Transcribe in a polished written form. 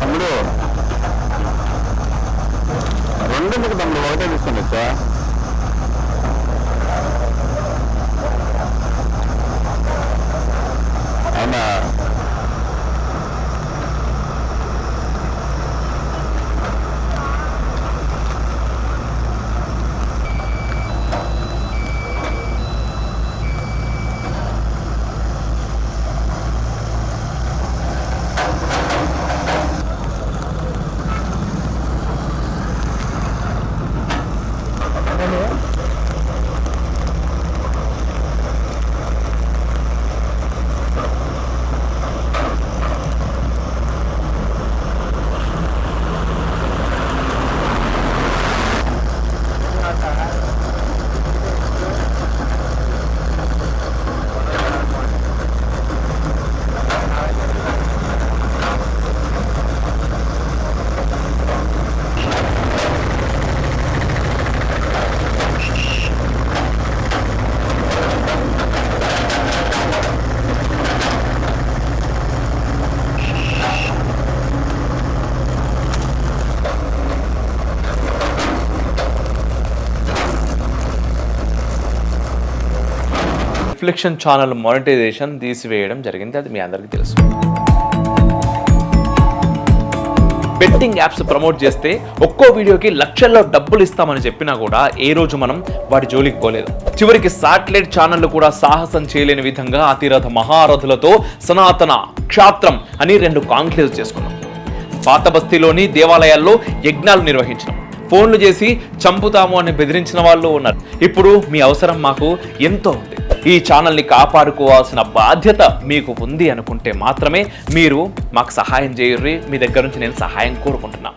తమ్ముడు రెండెందుకు తమ్ముడు ఒకటే తీసుకుని వచ్చా అవునా రిఫ్లెక్షన్ ఛానల్ మానిటైజేషన్ తీసివేయడం జరిగింది, అది మీ అందరికీ తెలుసు. బెట్టింగ్ యాప్స్ ప్రమోట్ చేస్తే ఒక్కో వీడియోకి లక్షల్లో డబ్బులు ఇస్తామని చెప్పినా కూడా ఏ రోజు మనం వాటి జోలికి పోలేదు. చివరికి శాటిలైట్ ఛానళ్లు కూడా సాహసం చేయలేని విధంగా అతిరథ మహారథులతో సనాతన క్షాత్రం అని 2 కాంక్లేవ్స్ చేసుకున్నాం. పాత బస్తీలోని దేవాలయాల్లో యజ్ఞాలు నిర్వహించడం, ఫోన్లు చేసి చంపుతాము అని బెదిరించిన వాళ్ళు ఉన్నారు. ఇప్పుడు మీ అవసరం మాకు ఎంతో ఉంది, ఈ ఛానల్ని కాపాడుకోవాల్సిన బాధ్యత మీకు ఉంది అనుకుంటే మాత్రమే మీరు మాకు సహాయం చేయర్రి. మీ దగ్గర నుంచి నేను సహాయం కోరుకుంటున్నాను.